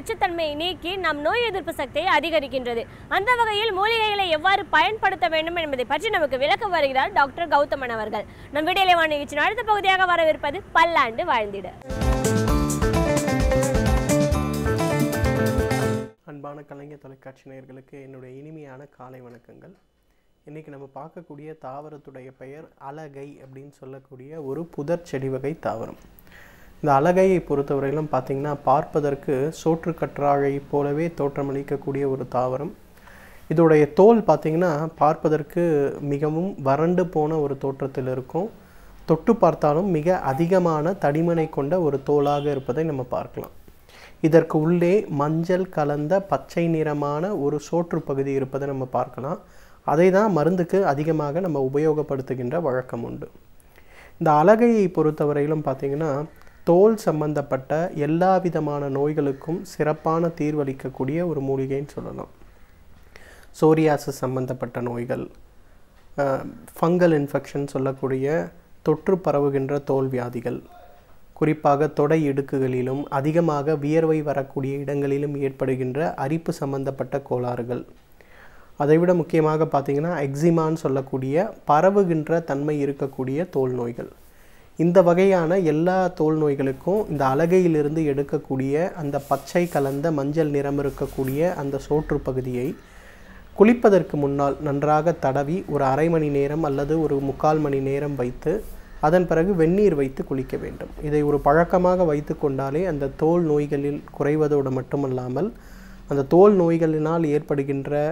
நச்சுத்தன்மையை நீக்கி நம் நோய் எதிர்ப்பு சக்தியை அதிகரிக்கின்றது. அந்த வகையில் மூலிகைகளை எவ்வாறு பயன்படுத்த வேண்டும் என்பதை பற்றி நமக்கு விளக்க வருகிறார் டாக்டர் கௌதமன் அவர்கள். நம் விடியலை வாணி நிகழ்ச்சியின் அடுத்த பகுதியாக வரவிருப்பது பல்லாண்டு வாழ்ந்திட. அன்பான கலைஞர் தொலைக்காட்சி நேயர்களுக்கு என்னுடைய இனிமையான காலை வணக்கங்கள். இன்றைக்கி நம்ம பார்க்கக்கூடிய தாவரத்துடைய பெயர் அலகை அப்படின்னு சொல்லக்கூடிய ஒரு புதர் செடி வகை தாவரம். இந்த அலகையை பொறுத்தவரையிலும் பார்த்திங்கன்னா பார்ப்பதற்கு சோற்றுக்கற்றாழை போலவே தோற்றமளிக்கக்கூடிய ஒரு தாவரம். இதோடைய தோல் பார்த்திங்கன்னா பார்ப்பதற்கு மிகவும் வறண்டு போன ஒரு தோற்றத்தில் இருக்கும். தொட்டு பார்த்தாலும் மிக அதிகமான தடிமனை கொண்ட ஒரு தோலாக இருப்பதை நம்ம பார்க்கலாம். இதற்கு உள்ளே மஞ்சள் கலந்த பச்சை நிறமான ஒரு சோற்று பகுதி இருப்பதை நம்ம பார்க்கலாம். அதை தான் மருந்துக்கு அதிகமாக நம்ம உபயோகப்படுத்துகின்ற வழக்கம் உண்டு. இந்த அலகையை பொறுத்தவரையிலும் பார்த்திங்கன்னா தோல் சம்பந்தப்பட்ட எல்லா விதமான நோய்களுக்கும் சிறப்பான தீர்வளிக்கக்கூடிய ஒரு மூலிகைன்னு சொல்லலாம். சோரியாசிஸ் சம்பந்தப்பட்ட நோய்கள், ஃபங்கல் இன்ஃபெக்ஷன் சொல்லக்கூடிய தொற்று பரவுகின்ற தோல் வியாதிகள், குறிப்பாக தொடை இடுக்குகளிலும் அதிகமாக வியர்வை வரக்கூடிய இடங்களிலும் ஏற்படுகின்ற அரிப்பு சம்பந்தப்பட்ட கோளாறுகள், அதைவிட முக்கியமாக பார்த்திங்கன்னா எக்ஸிமான்னு சொல்லக்கூடிய பரவுகின்ற தன்மை இருக்கக்கூடிய தோல் நோய்கள், இந்த வகையான எல்லா தோல் நோய்களுக்கும் இந்த அலகையிலிருந்து எடுக்கக்கூடிய அந்த பச்சை கலந்த மஞ்சள் நிறம் இருக்கக்கூடிய அந்த சோற்று பகுதியை குளிப்பதற்கு முன்னால் நன்றாக தடவி ஒரு அரை மணி நேரம் அல்லது ஒரு 3/4 மணி நேரம் வைத்து அதன் பிறகு வெந்நீர் வைத்து குளிக்க வேண்டும். இதை ஒரு பழக்கமாக வைத்து கொண்டாலே அந்த தோல் நோய்களில் குறைவதோடு மட்டுமல்லாமல் அந்த தோல் நோய்களினால் ஏற்படுகின்ற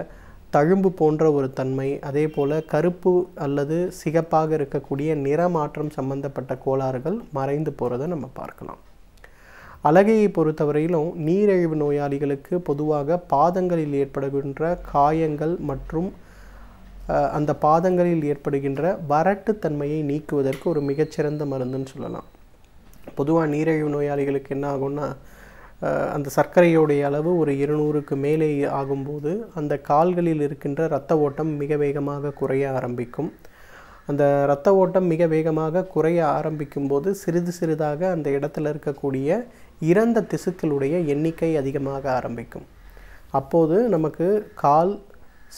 தழும்பு போன்ற ஒரு தன்மை, அதே போல் கருப்பு அல்லது சிகப்பாக இருக்கக்கூடிய நிறமாற்றம் சம்பந்தப்பட்ட கோளாறுகள் மறைந்து போகிறத நம்ம பார்க்கலாம். அலகையை பொறுத்தவரையிலும் நீரிழிவு நோயாளிகளுக்கு பொதுவாக பாதங்களில் ஏற்படுகின்ற காயங்கள் மற்றும் அந்த பாதங்களில் ஏற்படுகின்ற வறட்டு தன்மையை நீக்குவதற்கு ஒரு மிகச்சிறந்த மருந்துன்னு சொல்லலாம். பொதுவாக நீரிழிவு நோயாளிகளுக்கு என்ன ஆகும்னா அந்த சர்க்கரையோடைய அளவு ஒரு 200க்கு மேலே ஆகும்போது அந்த கால்களில் இருக்கின்ற இரத்த ஓட்டம் மிக வேகமாக குறைய ஆரம்பிக்கும். அந்த இரத்த ஓட்டம் மிக வேகமாக குறைய ஆரம்பிக்கும் போது சிறிது சிறிதாக அந்த இடத்துல இருக்கக்கூடிய இறந்த திசுக்களுடைய எண்ணிக்கை அதிகமாக ஆரம்பிக்கும். அப்போது நமக்கு கால்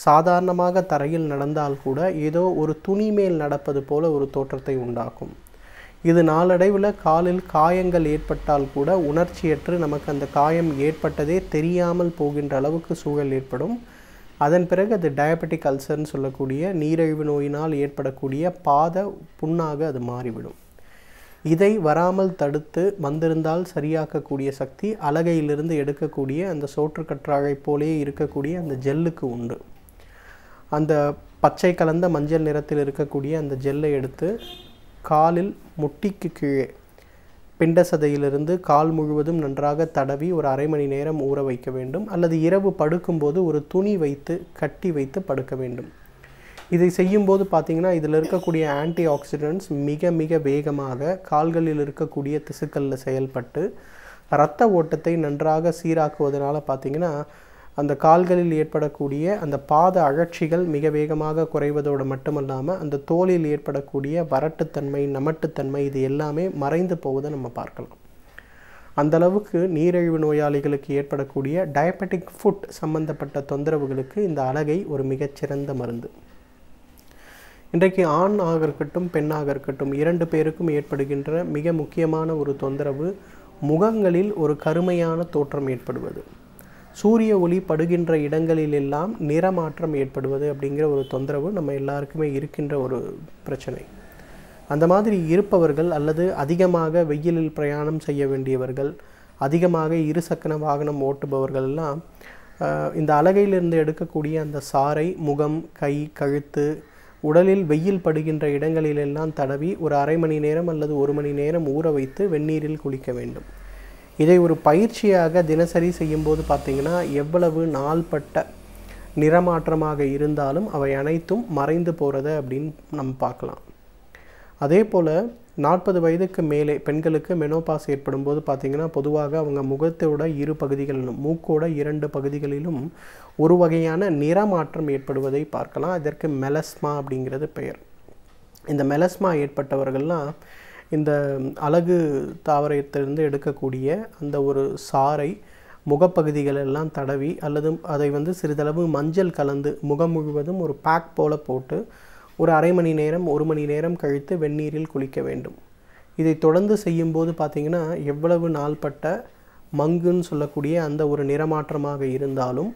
சாதாரணமாக தரையில் நடந்தால் கூட ஏதோ ஒரு துணி மேல் நடப்பது போல ஒரு தோற்றத்தை உண்டாக்கும். இது நாளடைவில் காலில் காயங்கள் ஏற்பட்டால் கூட உணர்ச்சியற்று நமக்கு அந்த காயம் ஏற்பட்டதே தெரியாமல் போகின்ற அளவுக்கு சூழல் ஏற்படும். அதன் பிறகு அது டயபெட்டிக் அல்சர்னு சொல்லக்கூடிய நீரிழிவு நோயினால் ஏற்படக்கூடிய பாத புண்ணாக அது மாறிவிடும். இதை வராமல் தடுத்து வந்திருந்தால் சரியாக்கக்கூடிய சக்தி அலகையிலிருந்து எடுக்கக்கூடிய அந்த சோற்றுக்கற்றாழை போலே இருக்கக்கூடிய அந்த ஜெல்லுக்கு உண்டு. அந்த பச்சை கலந்த மஞ்சள் நிறத்தில் இருக்கக்கூடிய அந்த ஜெல்லை எடுத்து காலில் முட்டிக்கு கீழே பிண்ட சதையிலிருந்து கால் முழுவதும் நன்றாக தடவி ஒரு அரை மணி நேரம் ஊற வைக்க வேண்டும். அல்லது இரவு படுக்கும்போது ஒரு துணி வைத்து கட்டி வைத்து படுக்க வேண்டும். இதை செய்யும்போது பார்த்திங்கன்னா இதில் இருக்கக்கூடிய ஆன்டி ஆக்சிடென்ட்ஸ் மிக மிக வேகமாக கால்களில் இருக்கக்கூடிய திசுக்களில் செயல்பட்டு இரத்த ஓட்டத்தை நன்றாக சீராக்குவதனால பார்த்திங்கன்னா அந்த கால்களில் ஏற்படக்கூடிய அந்த பாத அழற்சிகள் மிக வேகமாக குறைவதோடு மட்டுமல்லாமல் அந்த தோலில் ஏற்படக்கூடிய வறட்டுத்தன்மை, நமட்டுத்தன்மை இது எல்லாமே மறைந்து போவதை நம்ம பார்க்கலாம். அந்தளவுக்கு நீரிழிவு நோயாளிகளுக்கு ஏற்படக்கூடிய டயபெட்டிக் ஃபுட் சம்பந்தப்பட்ட தொந்தரவுகளுக்கு இந்த அலகை ஒரு மிகச்சிறந்த மருந்து. இன்றைக்கு ஆணாக இருக்கட்டும் பெண்ணாக இருக்கட்டும் 2 பேருக்கும் ஏற்படுகின்ற மிக முக்கியமான ஒரு தொந்தரவு முகங்களில் ஒரு கருமையான தோற்றம் ஏற்படுவது, சூரிய ஒளி படுகின்ற இடங்களிலெல்லாம் நிறமாற்றம் ஏற்படுவது அப்படிங்கிற ஒரு தொந்தரவு நம்ம எல்லாருக்குமே இருக்கின்ற ஒரு பிரச்சனை. அந்த மாதிரி இருப்பவர்கள் அல்லது அதிகமாக வெயிலில் பிரயாணம் செய்ய வேண்டியவர்கள், அதிகமாக இருசக்கர வாகனம் ஓட்டுபவர்கள் எல்லாம் இந்த அலகையிலிருந்து எடுக்கக்கூடிய அந்த சாறை முகம், கை, கழுத்து, உடலில் வெயில் படுகின்ற இடங்களிலெல்லாம் தடவி ஒரு அரை மணி நேரம் அல்லது 1 மணி நேரம் ஊற வைத்து வெந்நீரில் குளிக்க வேண்டும். இதை ஒரு பயிற்சியாக தினசரி செய்யும்போது பார்த்திங்கன்னா எவ்வளவு நாள்பட்ட நிறமாற்றமாக இருந்தாலும் அவை அனைத்தும் மறைந்து போகிறத அப்படின்னு நம்ம பார்க்கலாம். அதே போல் 40 வயதுக்கு மேலே பெண்களுக்கு மெனோபாஸ் ஏற்படும் போது பார்த்திங்கன்னா பொதுவாக அவங்க முகத்தோட 2 பகுதிகளிலும் மூக்கோட 2 பகுதிகளிலும் ஒரு வகையான நிறமாற்றம் ஏற்படுவதை பார்க்கலாம். இதற்கு மெலஸ்மா அப்படிங்கிறது பெயர். இந்த மெலஸ்மா ஏற்பட்டவர்கள்லாம் இந்த அழகு தாவரத்திலிருந்து எடுக்கக்கூடிய அந்த ஒரு சாறை முகப்பகுதிகள் எல்லாம் தடவி அல்லது அதை வந்து சிறிதளவு மஞ்சள் கலந்து முகம் முழுவதும் ஒரு பேக் போல போட்டு ஒரு அரை மணி நேரம் 1 மணி நேரம் கழித்து வெந்நீரில் குளிக்க வேண்டும். இதை தொடர்ந்து செய்யும்போது பார்த்திங்கன்னா எவ்வளவு நாள்பட்ட மங்குன்னு சொல்லக்கூடிய அந்த ஒரு நிறமாற்றமாக இருந்தாலும்,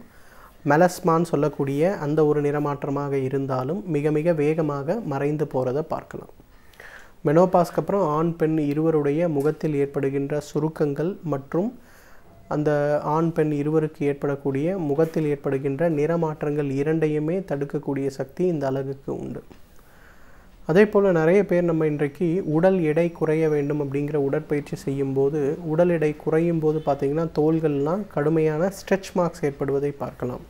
மெலஸ்மான்னு சொல்லக்கூடிய அந்த ஒரு நிறமாற்றமாக இருந்தாலும் மிக மிக வேகமாக மறைந்து போகிறத பார்க்கலாம். மெனோபாஸ்க்கு அப்புறம் ஆண் பெண் இருவருடைய முகத்தில் ஏற்படுகின்ற சுருக்கங்கள் மற்றும் அந்த ஆண் பெண் இருவருக்கு ஏற்படக்கூடிய முகத்தில் ஏற்படுகின்ற நிறமாற்றங்கள் இரண்டையுமே தடுக்கக்கூடிய சக்தி இந்த அழகுக்கு உண்டு. அதே போல் நிறைய பேர் நம்ம இன்றைக்கு உடல் எடை குறைய வேண்டும் அப்படிங்கிற உடற்பயிற்சி செய்யும்போது உடல் எடை குறையும் போது பார்த்திங்கன்னா தோள்கள்லாம் கடுமையான ஸ்ட்ரெச் மார்க்ஸ் ஏற்படுவதை பார்க்கலாம்.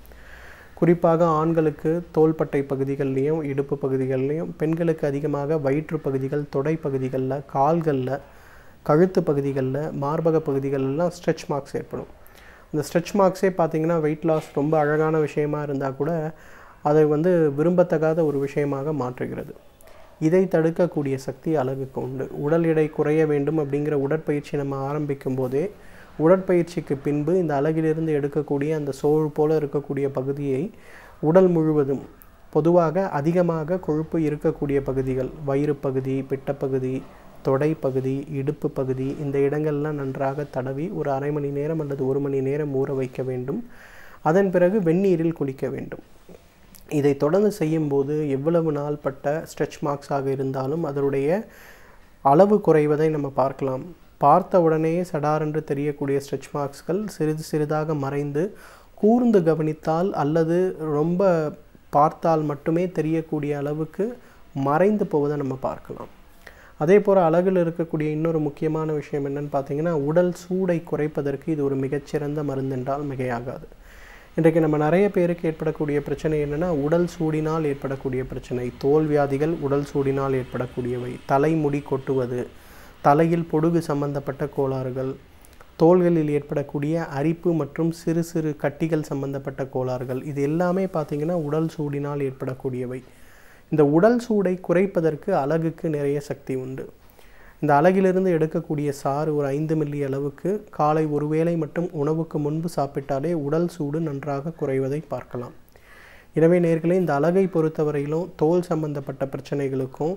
குறிப்பாக ஆண்களுக்கு தோள்பட்டை பகுதிகள்லேயும் இடுப்பு பகுதிகள்லேயும், பெண்களுக்கு அதிகமாக வயிற்று பகுதிகள், தொடை பகுதிகளில், கால்களில், கழுத்து பகுதிகளில், மார்பக பகுதிகளெல்லாம் ஸ்ட்ரெச் மார்க்ஸ் ஏற்படும். அந்த ஸ்ட்ரெச் மார்க்ஸே பார்த்திங்கன்னா வெயிட் லாஸ் ரொம்ப அழகான விஷயமா இருந்தால் கூட அதை வந்து விரும்பத்தகாத ஒரு விஷயமாக மாற்றுகிறது. இதை தடுக்கக்கூடிய சக்தி அழகுக்கு உண்டு. உடல் எடை குறைய வேண்டும் அப்படிங்கிற உடற்பயிற்சி நம்ம ஆரம்பிக்கும் போதே உடற்பயிற்சிக்கு பின்பு இந்த அழகிலிருந்து எடுக்கக்கூடிய அந்த சோறு போல் இருக்கக்கூடிய பகுதியை உடல் முழுவதும், பொதுவாக அதிகமாக கொழுப்பு இருக்கக்கூடிய பகுதிகள், வயிறு பகுதி, பிட்டப்பகுதி, தொடை பகுதி, இடுப்பு பகுதி, இந்த இடங்கள்லாம் நன்றாக தடவி ஒரு அரை மணி நேரம் அல்லது 1 மணி நேரம் ஊற வைக்க வேண்டும். அதன் பிறகு வெந்நீரில் குளிக்க வேண்டும். இதை தொடர்ந்து செய்யும்போது எவ்வளவு நாள்பட்ட ஸ்ட்ரெச் மார்க்ஸாக இருந்தாலும் அதனுடைய அளவு குறைவதை நம்ம பார்க்கலாம். பார்த்த உடனேயே சடாரென்று தெரியக்கூடிய ஸ்ட்ரெச் மார்க்ஸ்கள் சிறிது சிறிதாக மறைந்து, கூர்ந்து கவனித்தால் அல்லது ரொம்ப பார்த்தால் மட்டுமே தெரியக்கூடிய அளவுக்கு மறைந்து போவதை நம்ம பார்க்கலாம். அதே போல் அழகில் இருக்கக்கூடிய இன்னொரு முக்கியமான விஷயம் என்னென்னு பார்த்தீங்கன்னா, உடல் சூடை குறைப்பதற்கு இது ஒரு மிகச்சிறந்த மருந்தென்றால் மிகையாகாது. இன்றைக்கு நம்ம நிறைய பேருக்கு ஏற்படக்கூடிய பிரச்சனை என்னென்னா, உடல் சூடினால் ஏற்படக்கூடிய பிரச்சனை, தோல் வியாதிகள் உடல் சூடினால் ஏற்படக்கூடியவை, தலைமுடி கொட்டுவது, தலையில் பொடுகு சம்பந்தப்பட்ட கோளாறுகள், தோள்களில் ஏற்படக்கூடிய அரிப்பு மற்றும் சிறு சிறு கட்டிகள் சம்பந்தப்பட்ட கோளாறுகள், இது எல்லாமே பார்த்திங்கன்னா உடல் சூடினால் ஏற்படக்கூடியவை. இந்த உடல் சூடை குறைப்பதற்கு அழகுக்கு நிறைய சக்தி உண்டு. இந்த அழகிலிருந்து எடுக்கக்கூடிய சாறு ஒரு 5 மில்லி அளவுக்கு காலை ஒரு வேளை மட்டும் உணவுக்கு முன்பு சாப்பிட்டாலே உடல் சூடு நன்றாக குறைவதை பார்க்கலாம். எனவே நேயர்களே, இந்த அழகை பொறுத்தவரையிலும் தோல் சம்பந்தப்பட்ட பிரச்சனைகளுக்கும்,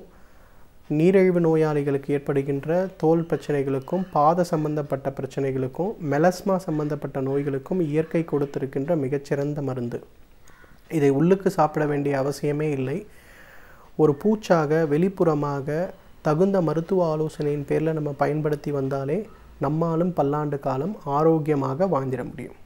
நீரிழிவு நோயாளிகளுக்கு ஏற்படுகின்ற தோல் பிரச்சனைகளுக்கும், பாத சம்பந்தப்பட்ட பிரச்சனைகளுக்கும், மெலஸ்மா சம்பந்தப்பட்ட நோய்களுக்கும் இயற்கை கொடுத்திருக்கின்ற மிகச்சிறந்த மருந்து. இதை உள்ளுக்கு சாப்பிட வேண்டிய அவசியமே இல்லை. ஒரு பூச்சாக வெளிப்புறமாக தகுந்த மருத்துவ ஆலோசனையின் பேரில் நம்ம பயன்படுத்தி வந்தாலே நம்மாலும் பல்லாண்டு காலம் ஆரோக்கியமாக வாழ்ந்திட முடியும்.